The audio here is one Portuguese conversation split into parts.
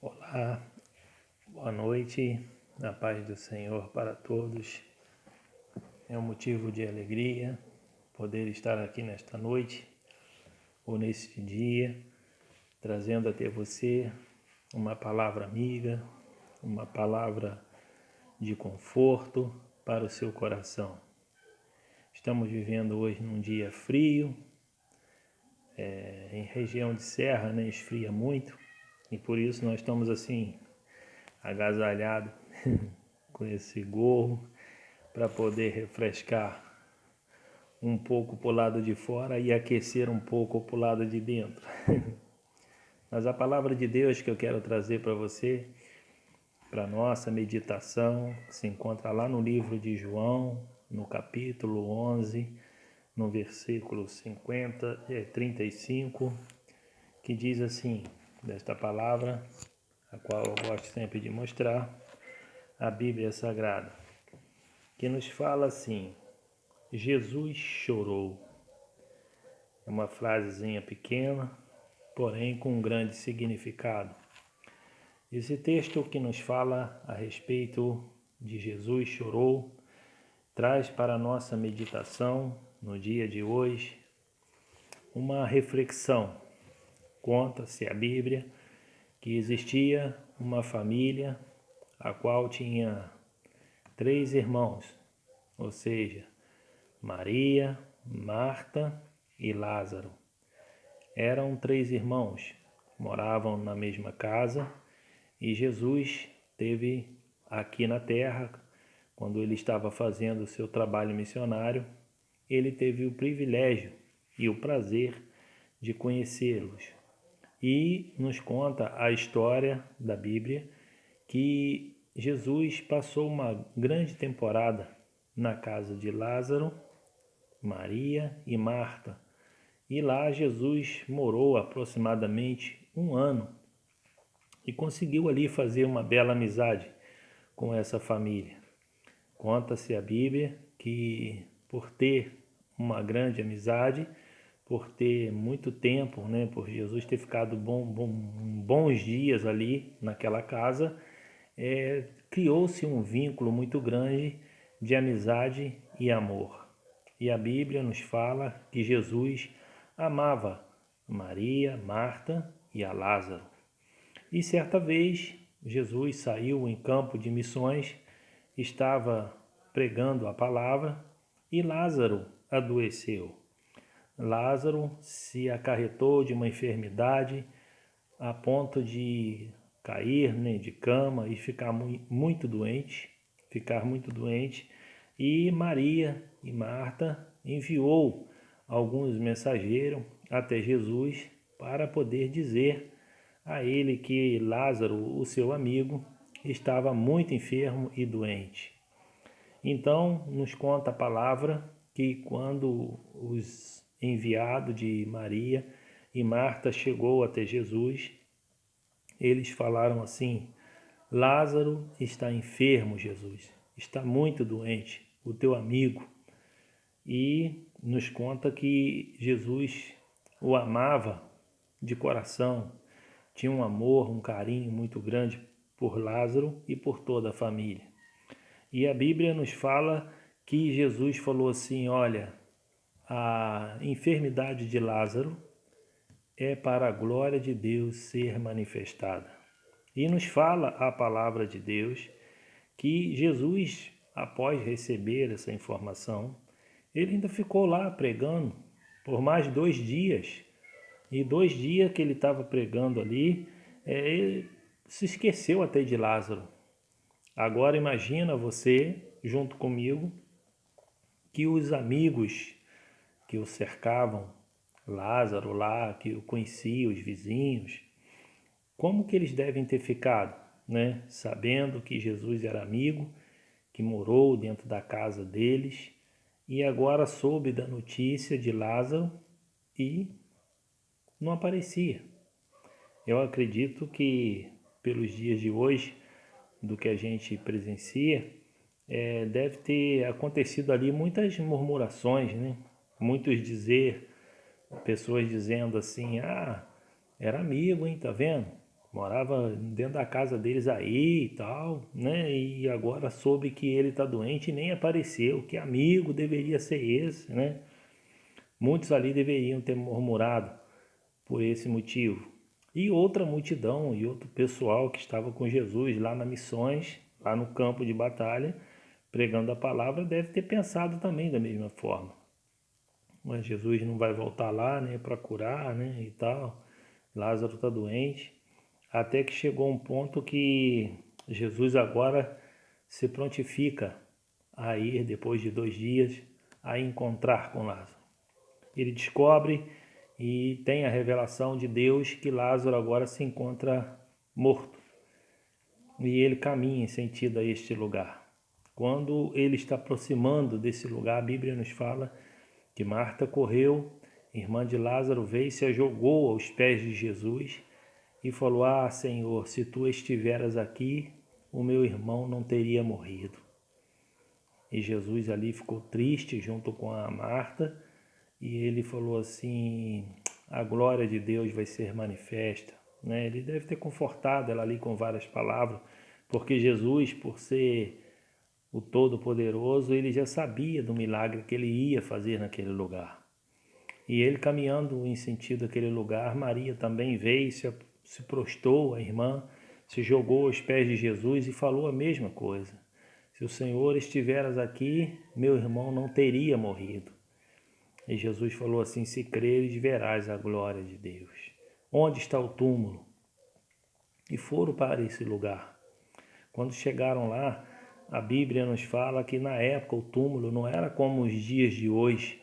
Olá, boa noite, a paz do Senhor para todos. É um motivo de alegria poder estar aqui nesta noite ou neste dia, trazendo até você uma palavra amiga, uma palavra de conforto para o seu coração. Estamos vivendo hoje num dia frio, em região de serra, né, esfria muito, e por isso nós estamos assim, agasalhados com esse gorro, para poder refrescar um pouco para o lado de fora e aquecer um pouco para o lado de dentro. Mas a palavra de Deus que eu quero trazer para você, para nossa meditação, se encontra lá no livro de João, no capítulo 11, no versículo 35, que diz assim, desta palavra, a qual eu gosto sempre de mostrar, a Bíblia Sagrada, que nos fala assim: Jesus chorou. É uma frasezinha pequena, porém com um grande significado. Esse texto que nos fala a respeito de Jesus chorou, traz para a nossa meditação no dia de hoje uma reflexão. Conta-se a Bíblia que existia uma família a qual tinha 3 irmãos, ou seja, Maria, Marta e Lázaro. Eram 3 irmãos, moravam na mesma casa e Jesus teve aqui na terra, quando ele estava fazendo o seu trabalho missionário, ele teve o privilégio e o prazer de conhecê-los. E nos conta a história da Bíblia que Jesus passou uma grande temporada na casa de Lázaro, Maria e Marta. E lá Jesus morou aproximadamente 1 ano e conseguiu ali fazer uma bela amizade com essa família. Conta-se a Bíblia que por ter uma grande amizade, por ter muito tempo, né, por Jesus ter ficado bons dias ali naquela casa, criou-se um vínculo muito grande de amizade e amor. E a Bíblia nos fala que Jesus amava Maria, Marta e a Lázaro. E certa vez Jesus saiu em campo de missões, estava pregando a palavra e Lázaro adoeceu. Lázaro se acarretou de uma enfermidade a ponto de cair, né, de cama e ficar muito doente, e Maria e Marta enviou alguns mensageiros até Jesus para poder dizer a ele que Lázaro, o seu amigo, estava muito enfermo e doente. Então, nos conta a palavra que quando os enviados de Maria e Marta chegou até Jesus, eles falaram assim: Lázaro está enfermo, Jesus, está muito doente, o teu amigo. E nos conta que Jesus o amava de coração, tinha um amor, um carinho muito grande por Lázaro e por toda a família. E a Bíblia nos fala que Jesus falou assim: olha, a enfermidade de Lázaro é para a glória de Deus ser manifestada. E nos fala a palavra de Deus que Jesus, após receber essa informação, ele ainda ficou lá pregando por mais 2 dias. E 2 dias que ele estava pregando ali, ele se esqueceu até de Lázaro. Agora imagina você, junto comigo, que os amigos que o cercavam, Lázaro lá, que o conhecia, os vizinhos, como que eles devem ter ficado, né? Sabendo que Jesus era amigo, que morou dentro da casa deles, e agora soube da notícia de Lázaro e não aparecia. Eu acredito que pelos dias de hoje, do que a gente presencia, deve ter acontecido ali muitas murmurações, né? Pessoas dizendo assim, era amigo, hein, tá vendo? Morava dentro da casa deles aí e tal, né? E agora soube que ele tá doente e nem apareceu. Que amigo deveria ser esse, né? Muitos ali deveriam ter murmurado por esse motivo. E outra multidão e outro pessoal que estava com Jesus lá nas missões, lá no campo de batalha, pregando a palavra, deve ter pensado também da mesma forma. Mas Jesus não vai voltar lá, né, para curar, né, e tal. Lázaro está doente. Até que chegou um ponto que Jesus agora se prontifica a ir, depois de 2 dias, a encontrar com Lázaro. Ele descobre e tem a revelação de Deus que Lázaro agora se encontra morto. E ele caminha em sentido a este lugar. Quando ele está aproximando desse lugar, a Bíblia nos fala que Marta correu, irmã de Lázaro, veio e se jogou aos pés de Jesus e falou: Senhor, se tu estiveras aqui, o meu irmão não teria morrido. E Jesus ali ficou triste junto com a Marta e ele falou assim: a glória de Deus vai ser manifesta. Né? Ele deve ter confortado ela ali com várias palavras, porque Jesus, por ser o Todo-Poderoso, ele já sabia do milagre que ele ia fazer naquele lugar. E ele caminhando em sentido àquele lugar, Maria também veio, se prostrou, a irmã, se jogou aos pés de Jesus e falou a mesma coisa. Se o Senhor estiveras aqui, meu irmão não teria morrido. E Jesus falou assim: se creres, verás a glória de Deus. Onde está o túmulo? E foram para esse lugar. Quando chegaram lá, a Bíblia nos fala que na época o túmulo não era como os dias de hoje,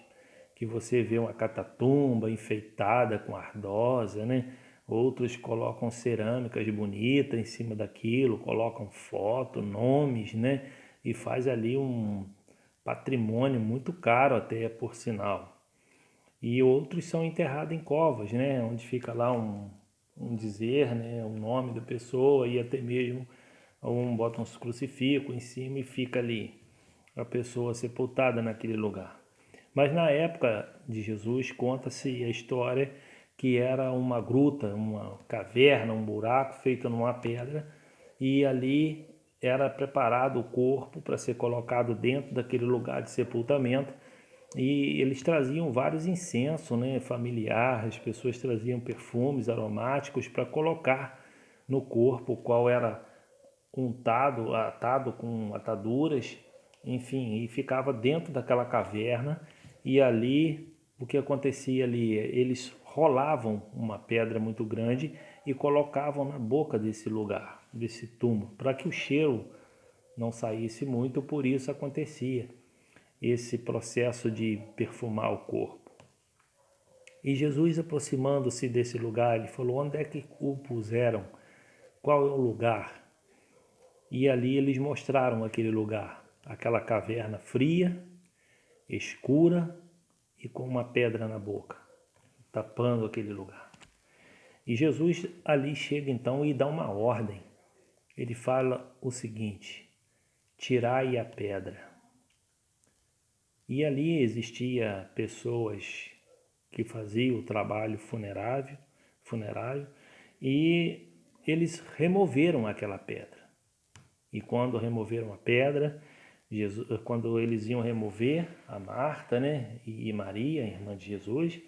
que você vê uma catatumba enfeitada com ardosa, né? Outros colocam cerâmicas bonitas em cima daquilo, colocam foto, nomes, né? E faz ali um patrimônio muito caro até, por sinal. E outros são enterrados em covas, né? Onde fica lá um dizer, né? O nome da pessoa e até mesmo bota uns crucifixos em cima e fica ali a pessoa sepultada naquele lugar. Mas na época de Jesus conta-se a história que era uma gruta, uma caverna, um buraco feito numa pedra e ali era preparado o corpo para ser colocado dentro daquele lugar de sepultamento e eles traziam vários incensos, né, familiares, as pessoas traziam perfumes aromáticos para colocar no corpo, o qual era atado com ataduras, enfim, e ficava dentro daquela caverna. E ali, o que acontecia ali? Eles rolavam uma pedra muito grande e colocavam na boca desse lugar, desse túmulo, para que o cheiro não saísse muito, por isso acontecia esse processo de perfumar o corpo. E Jesus, aproximando-se desse lugar, ele falou: onde é que o puseram? Qual é o lugar? E ali eles mostraram aquele lugar, aquela caverna fria, escura e com uma pedra na boca, tapando aquele lugar. E Jesus ali chega então e dá uma ordem. Ele fala o seguinte: tirai a pedra. E ali existia pessoas que faziam o trabalho funerário e eles removeram aquela pedra. E quando removeram a pedra, quando eles iam remover a Marta, né, e Maria, irmã de Jesus,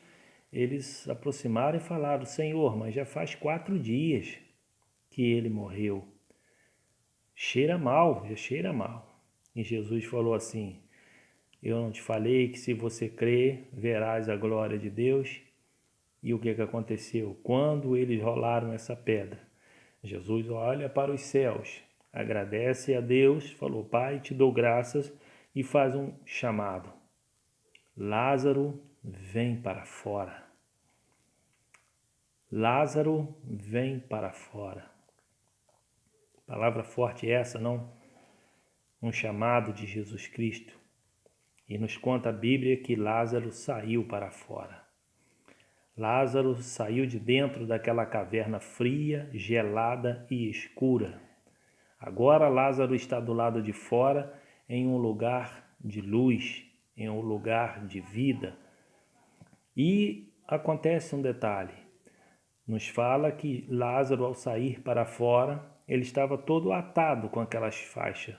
eles se aproximaram e falaram: Senhor, mas já faz 4 dias que ele morreu. Cheira mal, já cheira mal. E Jesus falou assim: eu não te falei que se você crer, verás a glória de Deus? E o que aconteceu? Quando eles rolaram essa pedra, Jesus olha para os céus, agradece a Deus, falou: Pai, te dou graças, e faz um chamado: Lázaro, vem para fora. Lázaro, vem para fora. Palavra forte essa, não? Um chamado de Jesus Cristo. E nos conta a Bíblia que Lázaro saiu para fora. Lázaro saiu de dentro daquela caverna fria, gelada e escura. Agora Lázaro está do lado de fora, em um lugar de luz, em um lugar de vida, E acontece um detalhe. Nos fala que Lázaro, ao sair para fora, ele estava todo atado com aquelas faixas,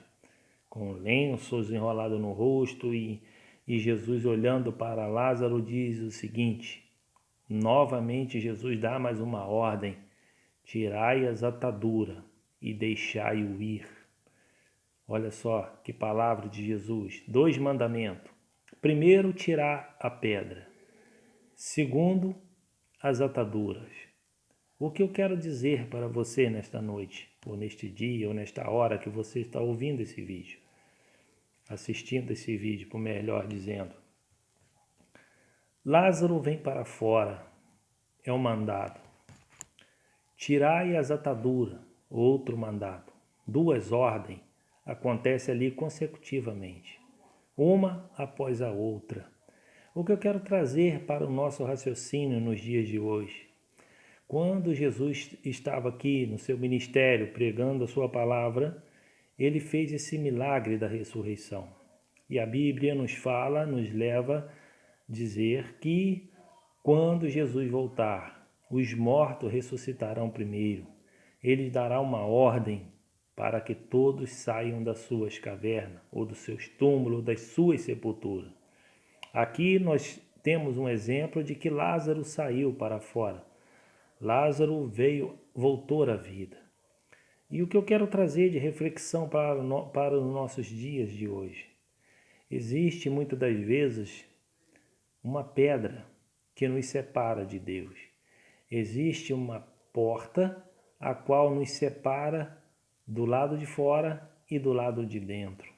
com lenços enrolados no rosto, e Jesus, olhando para Lázaro, diz o seguinte: novamente Jesus dá mais uma ordem: tirai as ataduras e deixai-o ir. Olha só que palavra de Jesus. 2 mandamentos. Primeiro, tirar a pedra. Segundo, as ataduras. O que eu quero dizer para você nesta noite, ou neste dia, ou nesta hora que você está ouvindo esse vídeo, assistindo esse vídeo, por melhor dizendo. Lázaro vem para fora, é um mandado. Tirai as ataduras, outro mandado. 2 ordens acontecem ali consecutivamente, uma após a outra. O que eu quero trazer para o nosso raciocínio nos dias de hoje? Quando Jesus estava aqui no seu ministério pregando a sua palavra, ele fez esse milagre da ressurreição. E a Bíblia nos fala, nos leva a dizer que quando Jesus voltar, os mortos ressuscitarão primeiro. Ele dará uma ordem para que todos saiam das suas cavernas, ou dos seus túmulos, das suas sepulturas. Aqui nós temos um exemplo de que Lázaro saiu para fora. Lázaro voltou à vida. E o que eu quero trazer de reflexão para os nossos dias de hoje? Existe muitas das vezes uma pedra que nos separa de Deus. Existe uma porta a qual nos separa do lado de fora e do lado de dentro.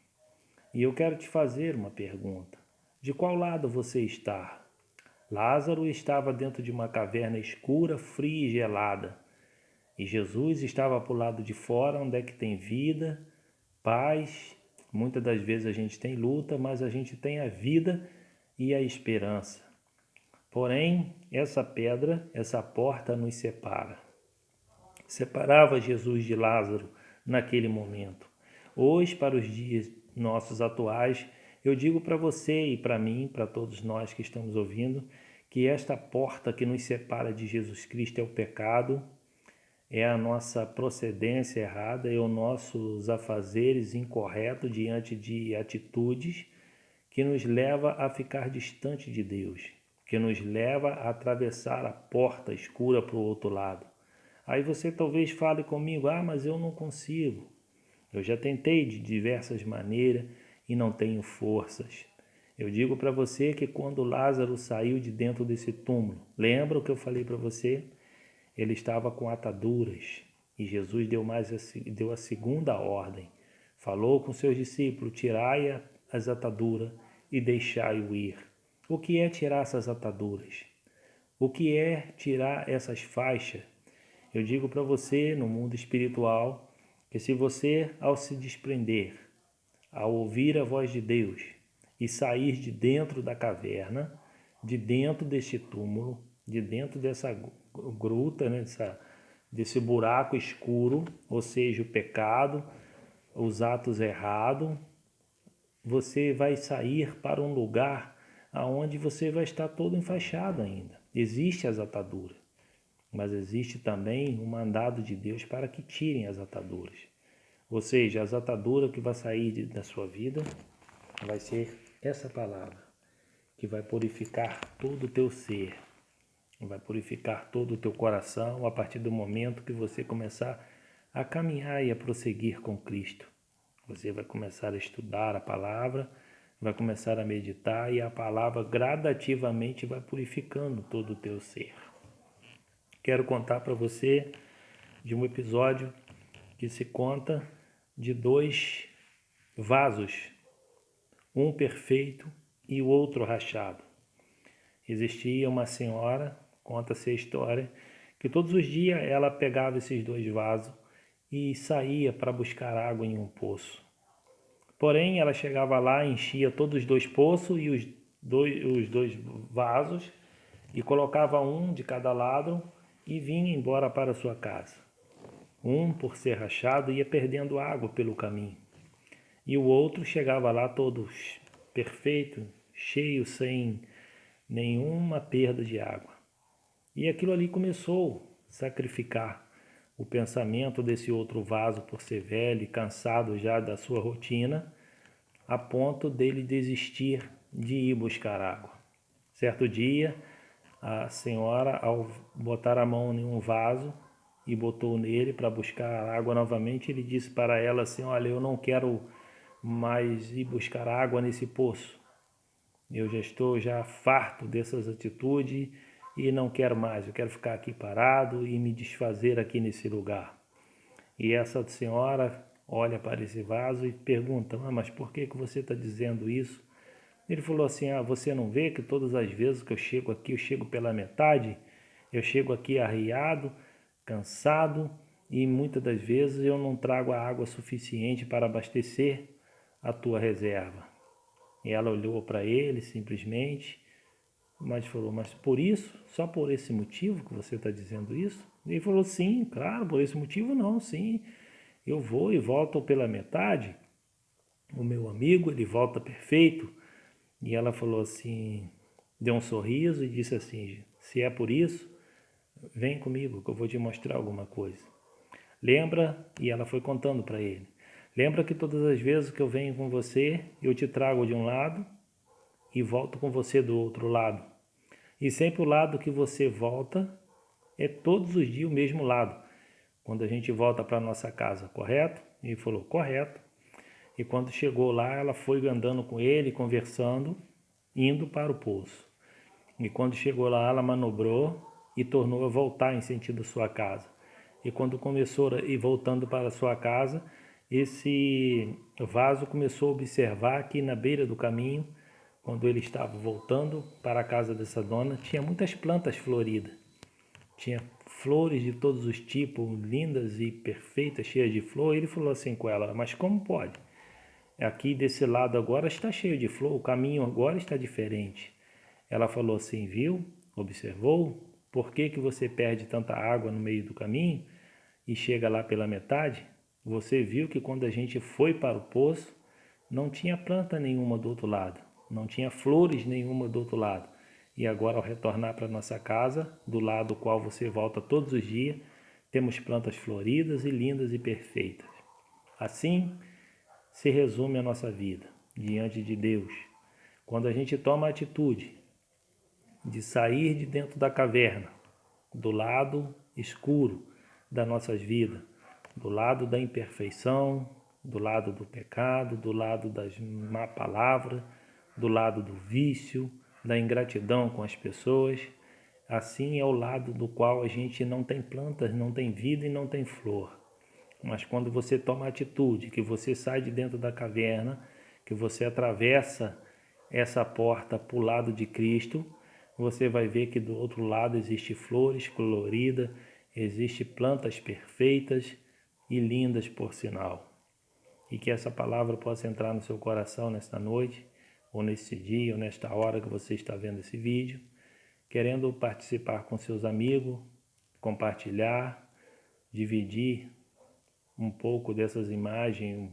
E eu quero te fazer uma pergunta. De qual lado você está? Lázaro estava dentro de uma caverna escura, fria e gelada. E Jesus estava para o lado de fora, onde é que tem vida, paz. Muitas das vezes a gente tem luta, mas a gente tem a vida e a esperança. Porém, essa pedra, essa porta nos separa. Separava Jesus de Lázaro naquele momento. Hoje, para os dias nossos atuais, eu digo para você e para mim, para todos nós que estamos ouvindo, que esta porta que nos separa de Jesus Cristo é o pecado, é a nossa procedência errada, é os nossos afazeres incorretos diante de atitudes que nos leva a ficar distante de Deus, que nos leva a atravessar a porta escura para o outro lado. Aí você talvez fale comigo, mas eu não consigo. Eu já tentei de diversas maneiras e não tenho forças. Eu digo para você que quando Lázaro saiu de dentro desse túmulo, lembra o que eu falei para você? Ele estava com ataduras e Jesus deu a segunda ordem. Falou com seus discípulos, tirai as ataduras e deixai-o ir. O que é tirar essas ataduras? O que é tirar essas faixas? Eu digo para você, no mundo espiritual, que se você, ao se desprender, ao ouvir a voz de Deus e sair de dentro da caverna, de dentro deste túmulo, de dentro dessa gruta, né, desse buraco escuro, ou seja, o pecado, os atos errados, você vai sair para um lugar aonde você vai estar todo enfaixado ainda. Existem as ataduras, mas existe também um mandado de Deus para que tirem as ataduras. Ou seja, as ataduras que vai sair da sua vida vai ser essa palavra, que vai purificar todo o teu ser, vai purificar todo o teu coração a partir do momento que você começar a caminhar e a prosseguir com Cristo. Você vai começar a estudar a palavra, vai começar a meditar e a palavra gradativamente vai purificando todo o teu ser. Quero contar para você de um episódio que se conta de 2 vasos, um perfeito e o outro rachado. Existia uma senhora, conta-se a história, que todos os dias ela pegava esses 2 vasos e saía para buscar água em um poço. Porém, ela chegava lá, enchia todos os 2 poços e os dois vasos e colocava um de cada lado e vinha embora para sua casa. Um, por ser rachado, ia perdendo água pelo caminho. E o outro chegava lá todo perfeito, cheio, sem nenhuma perda de água. E aquilo ali começou a sacrificar o pensamento desse outro vaso por ser velho e cansado já da sua rotina, a ponto dele desistir de ir buscar água. Certo dia, a senhora, ao botar a mão em um vaso e botou nele para buscar água novamente, ele disse para ela assim: olha, eu não quero mais ir buscar água nesse poço. Eu já estou farto dessas atitudes e não quero mais. Eu quero ficar aqui parado e me desfazer aqui nesse lugar. E essa senhora olha para esse vaso e pergunta: mas por que você está dizendo isso? Ele falou assim: você não vê que todas as vezes que eu chego aqui, eu chego pela metade? Eu chego aqui arriado, cansado, e muitas das vezes eu não trago a água suficiente para abastecer a tua reserva. E ela olhou para ele simplesmente, mas falou: mas por isso, só por esse motivo que você está dizendo isso? Ele falou: sim, claro, por esse motivo não, sim. Eu vou e volto pela metade. O meu amigo, ele volta perfeito. E ela falou assim, deu um sorriso e disse assim: se é por isso, vem comigo que eu vou te mostrar alguma coisa. Lembra? E ela foi contando para ele. Lembra que todas as vezes que eu venho com você, eu te trago de um lado e volto com você do outro lado. E sempre o lado que você volta é todos os dias o mesmo lado. Quando a gente volta para nossa casa, correto? Ele falou: correto. E quando chegou lá, ela foi andando com ele, conversando, indo para o poço. E quando chegou lá, ela manobrou e tornou a voltar em sentido sua casa. E quando começou a ir voltando para a sua casa, esse vaso começou a observar que na beira do caminho, quando ele estava voltando para a casa dessa dona, tinha muitas plantas floridas. Tinha flores de todos os tipos, lindas e perfeitas, cheias de flor. E ele falou assim com ela: mas como pode? Aqui desse lado agora está cheio de flor, o caminho agora está diferente. Ela falou assim: viu? Observou? Por que você perde tanta água no meio do caminho e chega lá pela metade? Você viu que quando a gente foi para o poço, não tinha planta nenhuma do outro lado, não tinha flores nenhuma do outro lado. E agora, ao retornar para nossa casa, do lado do qual você volta todos os dias, temos plantas floridas e lindas e perfeitas. Assim se resume a nossa vida diante de Deus. Quando a gente toma a atitude de sair de dentro da caverna, do lado escuro das nossas vidas, do lado da imperfeição, do lado do pecado, do lado das má palavras, do lado do vício, da ingratidão com as pessoas. Assim é o lado do qual a gente não tem plantas, não tem vida e não tem flor. Mas quando você toma a atitude, que você sai de dentro da caverna, que você atravessa essa porta para o lado de Cristo, você vai ver que do outro lado existe flores coloridas, existe plantas perfeitas e lindas por sinal. E que essa palavra possa entrar no seu coração nesta noite, ou nesse dia, ou nesta hora que você está vendo esse vídeo, querendo participar com seus amigos, compartilhar, dividir um pouco dessas imagens,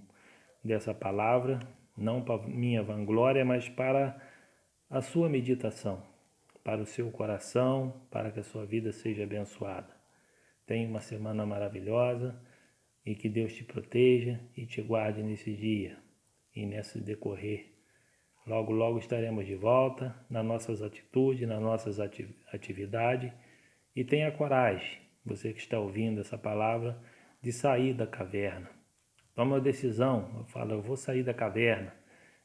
dessa palavra, não para minha vanglória, mas para a sua meditação, para o seu coração, para que a sua vida seja abençoada. Tenha uma semana maravilhosa e que Deus te proteja e te guarde nesse dia e nesse decorrer. Logo, logo estaremos de volta nas nossas atitudes, nas nossas atividades, e tenha coragem, você que está ouvindo essa palavra, de sair da caverna. Toma uma decisão, eu vou sair da caverna,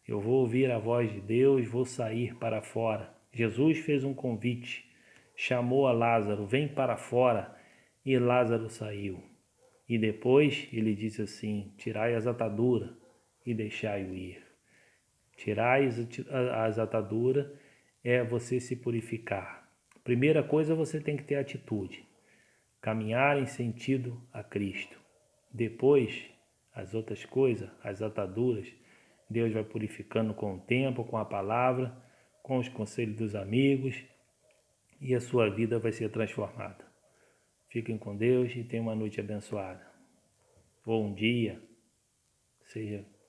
eu vou ouvir a voz de Deus, vou sair para fora. Jesus fez um convite, chamou a Lázaro: vem para fora, e Lázaro saiu. E depois ele disse assim: tirai as ataduras e deixai-o ir. Tirai as ataduras é você se purificar. Primeira coisa, você tem que ter atitude, caminhar em sentido a Cristo. Depois, as outras coisas, as ataduras, Deus vai purificando com o tempo, com a palavra, com os conselhos dos amigos, e a sua vida vai ser transformada. Fiquem com Deus e tenham uma noite abençoada. Ou um dia, seja